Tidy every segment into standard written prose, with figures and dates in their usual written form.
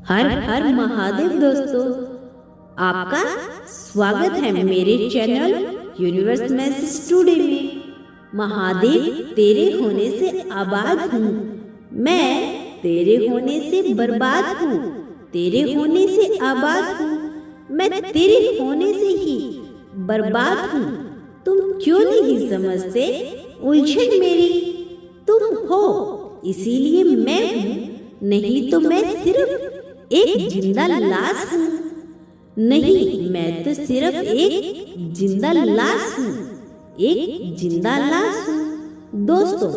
हर हर महादेव दोस्तों, आपका स्वागत है मेरे चैनल यूनिवर्स मैसेज टुडे में। महादेव तेरे होने से आबाद हूँ, मैं तेरे होने से बर्बाद हूँ, तेरे होने से आबाद हूँ, मैं तेरे होने से ही बर्बाद हूँ। तुम क्यों नहीं समझते उलझन मेरी तुम हो, इसीलिए मैं हूँ, नहीं तो मैं सिर्फ एक जिंदा लाश हूँ। नहीं, मैं तो सिर्फ एक जिंदा लाश हूँ, एक जिंदा लाश हूँ। दोस्तों,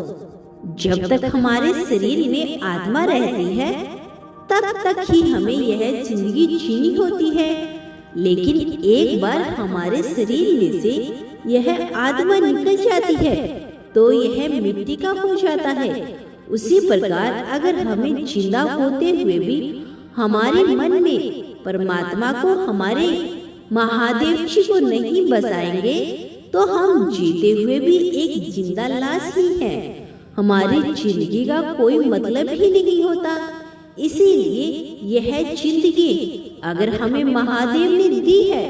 जब तक हमारे शरीर में आत्मा रहती है तब तक ही हमें यह जिंदगी जीनी होती है, लेकिन एक बार हमारे शरीर में से यह आत्मा निकल जाती है तो यह मिट्टी का हो जाता है। उसी प्रकार अगर हमें जिंदा होते हुए भी हमारे मन में परमात्मा को, हमारे महादेव जी को नहीं बसाएंगे तो हम जीते हुए भी एक जिंदा लाश ही हैं। हमारी जिंदगी का कोई मतलब ही नहीं होता। इसीलिए यह जिंदगी अगर हमें महादेव ने दी है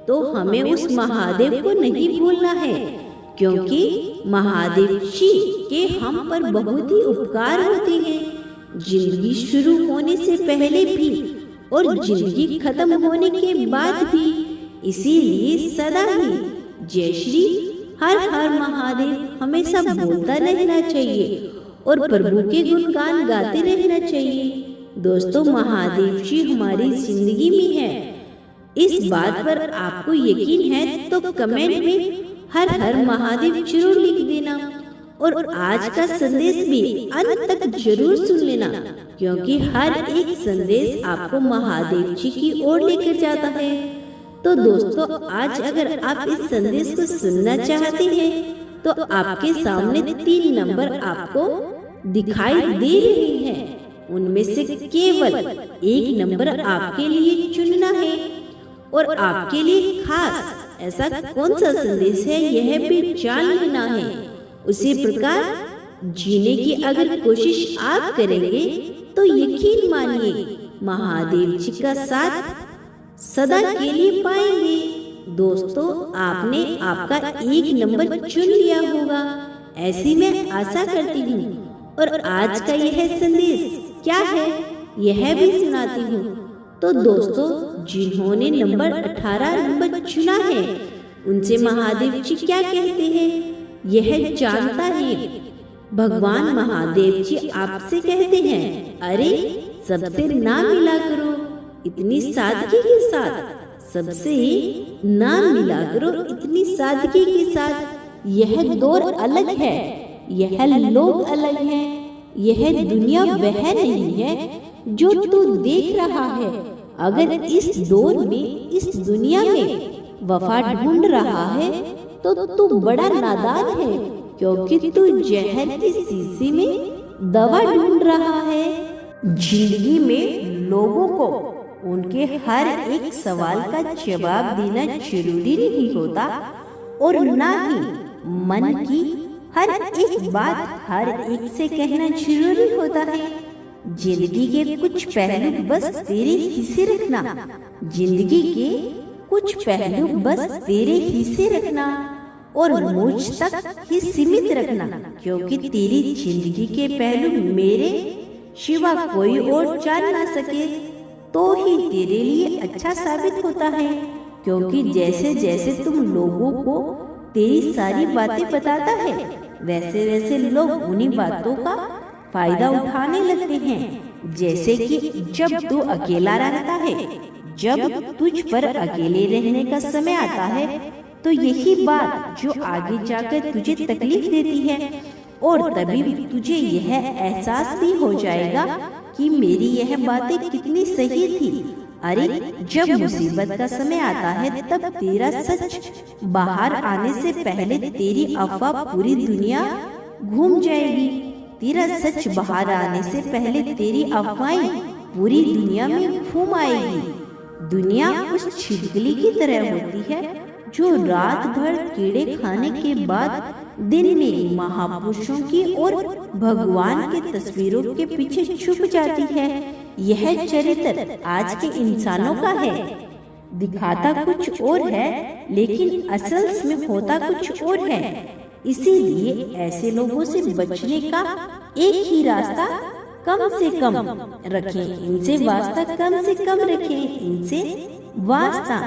तो हमें उस महादेव को नहीं भूलना है, क्योंकि महादेव जी के हम पर बहुत ही उपकार होते हैं, जिंदगी शुरू होने से पहले भी और जिंदगी खत्म होने के बाद भी। इसीलिए सदा ही जय श्री हर हर महादेव हमेशा बोलता रहना चाहिए और प्रभु के गुणगान गाते रहना चाहिए। दोस्तों, महादेव जी हमारी जिंदगी में है, इस बात पर आपको यकीन है तो कमेंट में हर हर महादेव जरूर लिख देना और आज का संदेश भी अंत तक जरूर सुन लेना, क्योंकि हर एक संदेश आपको महादेव जी की ओर लेकर जाता है। तो दोस्तों, आज अगर आप इस संदेश को सुनना चाहते हैं तो आपके सामने 3 नंबर आपको दिखाई दे रहे हैं, उनमें से केवल एक नंबर आपके लिए चुनना है और आपके लिए खास ऐसा कौन सा संदेश है यह भी जान लेना है। उसी प्रकार जीने की अगर कोशिश आप करेंगे तो यकीन मानिए महादेव जी का साथ सदा के लिए पाएंगे। दोस्तों, आपने आपका एक नंबर चुन लिया होगा, ऐसी मैं आशा करती हूँ। और आज का यह संदेश क्या है यह भी सुनाती हूँ। तो दोस्तों, जिन्होंने नंबर 18 नंबर चुना है उनसे महादेव जी क्या कहते हैं यह जानता है। भगवान महादेव जी आपसे कहते हैं, अरे सबसे ना मिला करो इतनी सादगी के साथ, सबसे ना मिला करो इतनी सादगी के साथ। यह दौर अलग है, यह लोग अलग हैं, यह दुनिया वह नहीं है जो तू देख रहा है। अगर इस दौर में, इस दुनिया में वफा ढूंढ रहा है तो तू बड़ा नादान है, क्योंकि तू जहर की शीशी में दवा ढूंढ रहा है। जिंदगी में लोगों को उनके हर एक सवाल का जवाब देना जरूरी नहीं होता और ना ही मन की हर एक बात हर एक से कहना जरूरी होता है। जिंदगी के कुछ पहलू बस तेरे हिस्से रखना, जिंदगी के कुछ पहलू बस तेरे हिस्से रखना और मुझ तक ही सीमित रखना, क्योंकि तेरी जिंदगी के पहलू मेरे सिवा कोई और जान ना सके तो ही तेरे लिए अच्छा साबित होता है। क्योंकि जैसे जैसे तुम लोगों को तेरी सारी बातें बताता है वैसे वैसे लोग उन्हीं बातों का फायदा उठाने लगते हैं। जैसे कि जब तू अकेला रहता है, जब तुझ पर अकेले रहने का समय आता है तो यही बात जो आगे जाकर तुझे तकलीफ देती है, और तभी तुझे यह एहसास भी हो जाएगा कि मेरी यह बातें कितनी सही थी। अरे जब मुसीबत का समय आता है तब तेरा सच बाहर आने से पहले तेरी अफवाह पूरी दुनिया घूम जाएगी। तेरा सच बाहर आने से पहले तेरी अफवाहें पूरी दुनिया में घूम आएगी। दुनिया उस छिपकली की तरह होती है जो रात भर कीड़े खाने के बाद दिन में महापुरुषों की और भगवान की तस्वीरों के पीछे छुप जाती है। यह चरित्र आज के इंसानों का है। दिखाता कुछ और है लेकिन असल में होता कुछ और है। इसीलिए ऐसे लोगों से बचने का एक ही रास्ता कम से कम रखें, इनसे वास्ता कम से कम रखें, इनसे वास्ता।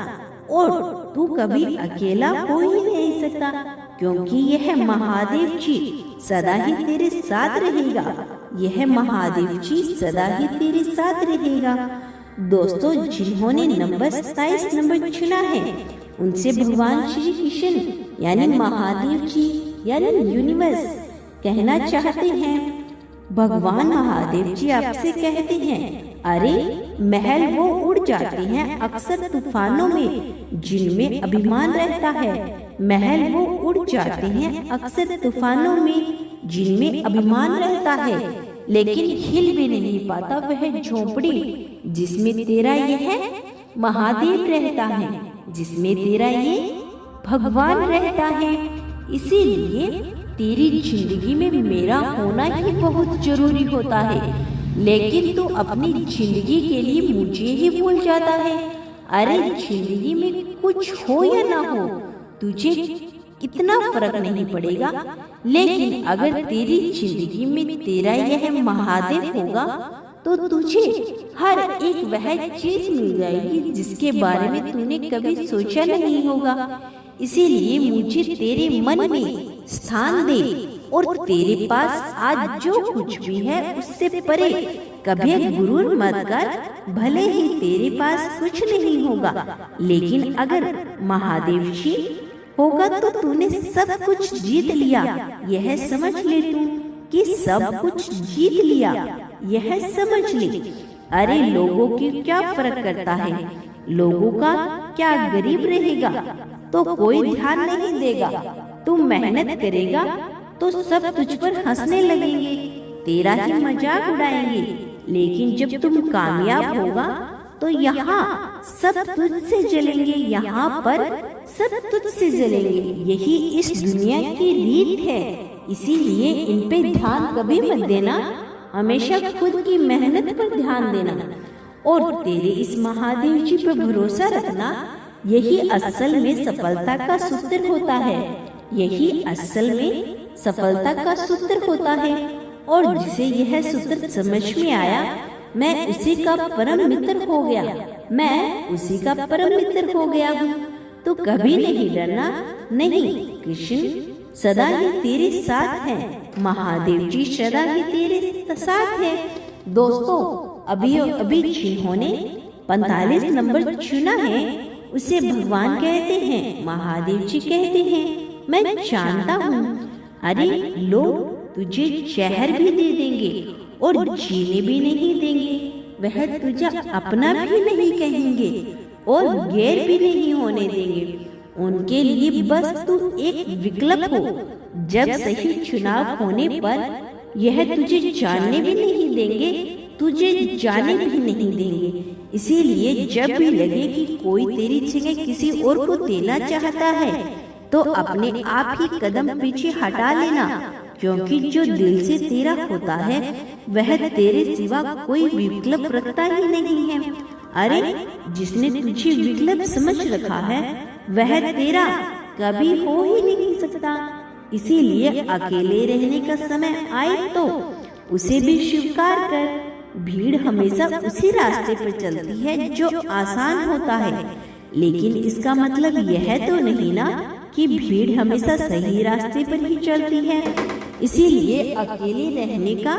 और तू कभी अकेला हो ही नहीं सकता, क्योंकि यह महादेव जी सदा ही तेरे साथ रहेगा। यह महादेव जी सदा ही तेरे साथ रहेगा। दोस्तों, जिन्होंने नंबर 27 नंबर चुना है, उनसे भगवान श्री कृष्ण यानी महादेव जी यानी यूनिवर्स कहना चाहते हैं। भगवान महादेव जी आपसे कहते हैं, अरे महल वो उड़ जाते हैं अक्सर तूफानों में जिनमें अभिमान रहता है। महल वो उड़ जाते हैं अक्सर तूफानों में जिनमें अभिमान रहता है, लेकिन हिल भी नहीं पाता वह झोपड़ी जिसमें तेरा यह महादेव रहता है, जिसमें तेरा ये भगवान रहता है। इसीलिए तेरी जिंदगी में मेरा होना ही बहुत जरूरी होता है, लेकिन तू अपनी जिंदगी के लिए मुझे ही भूल जाता है। अरे जिंदगी में कुछ हो या ना हो तुझे इतना फर्क नहीं पड़ेगा, लेकिन अगर तेरी जिंदगी में तेरा यह महादेव होगा तो तुझे हर एक वह चीज मिल जाएगी जिसके बारे में तूने कभी सोचा नहीं होगा। इसीलिए मुझे तेरे मन में स्थान दे और तेरे पास आज जो कुछ भी है उससे परे कभी गुरूर मत कर। भले ही तेरे पास कुछ नहीं होगा, लेकिन अगर महादेव जी होगा तो तूने सब कुछ जीत लिया। यह समझ ले तू कि सब कुछ जीत लिया, यह समझ ले। अरे लोगों की क्या फर्क करता है, लोगों का क्या गरीब रहेगा तो कोई ध्यान नहीं देगा। तू मेहनत करेगा तो सब तुझ पर हंसने लगेंगे, तेरा ही मजाक उड़ाएंगे, लेकिन जब तुम कामयाब होगा तो यहाँ सब तुझसे जलेंगे, यहाँ पर सब तुझसे जलेंगे। यही इस दुनिया की रीत है। इसीलिए इन पे ध्यान कभी मत देना, हमेशा खुद की मेहनत पर ध्यान देना और तेरे इस महादेव जी पर भरोसा रखना। यही असल में सफलता का सूत्र होता है। यही असल में सफलता का सूत्र होता है। और जिसे यह सूत्र समझ में आया, मैं उसी का परम मित्र हो गया, मैं उसी का परम मित्र हो गया हूँ। तो कभी नहीं डरना, नहीं, कृष्ण सदा ही तेरे साथ है, महादेव जी सदा ही तेरे साथ है। दोस्तों, अभी जिन्होंने 45 नंबर चुना है उसे भगवान कहते हैं, महादेव जी कहते हैं, मैं जानता हूँ। अरे लोग तुझे जहर भी दे देंगे और जीने भी नहीं देंगे, वह तुझे अपना भी नहीं कहेंगे और गैर भी नहीं होने देंगे। उनके लिए बस तू एक विकल्प हो। जब सही चुनाव होने पर यह तुझे जानने भी नहीं देंगे, तुझे जाने भी नहीं देंगे। इसीलिए जब भी लगे कि कोई तेरी जगह किसी और को देना चाहता है तो अपने आप ही कदम पीछे हटा लेना, क्योंकि जो दिल से तेरा होता है वह तेरे सिवा कोई विकल्प रखता ही नहीं है। अरे जिसने तुझे विकल्प समझ रखा है वह तेरा कभी हो ही नहीं सकता। इसीलिए अकेले रहने का समय आए तो उसे भी स्वीकार कर। भीड़ हमेशा उसी रास्ते पर चलती है जो आसान होता है, लेकिन इसका मतलब यह तो नहीं ना कि भीड़ हमेशा सही रास्ते पर ही चलती है। इसीलिए अकेले रहने का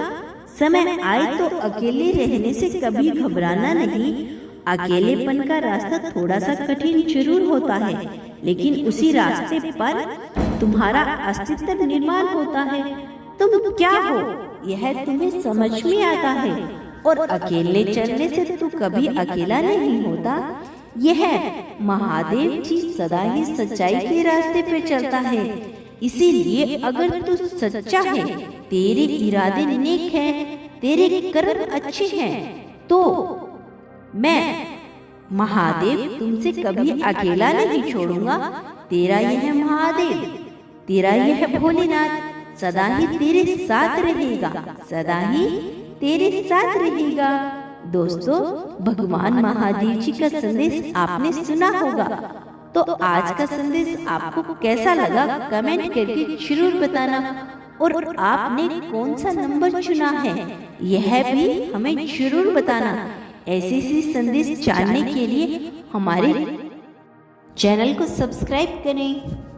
समय आए तो अकेले रहने से कभी घबराना नहीं। अकेलेपन का रास्ता थोड़ा सा कठिन जरूर होता है, लेकिन उसी रास्ते पर तुम्हारा अस्तित्व निर्माण होता है। तुम क्या हो यह तुम्हें समझ में आता है, और अकेले चलने से तू कभी अकेला नहीं होता। यह महादेव जी सदा ही सच्चाई के रास्ते पे चलता है। इसीलिए अगर तू सच्चा है, तेरे इरादे नेक है, तेरे कर्म अच्छे हैं, तो मैं महादेव तुमसे कभी अकेला नहीं छोड़ूंगा। तेरा यह महादेव, तेरा यह भोलेनाथ सदा ही तेरे साथ रहेगा, सदा ही तेरे साथ रहेगा। दोस्तों, भगवान महादेव जी का संदेश आपने सुना होगा, तो आज का संदेश आपको कैसा लगा कमेंट करके जरूर बताना। और आपने कौन सा नंबर चुना है यह भी हमें जरूर बताना। ऐसे ही संदेश जानने के लिए हमारे चैनल को सब्सक्राइब करें।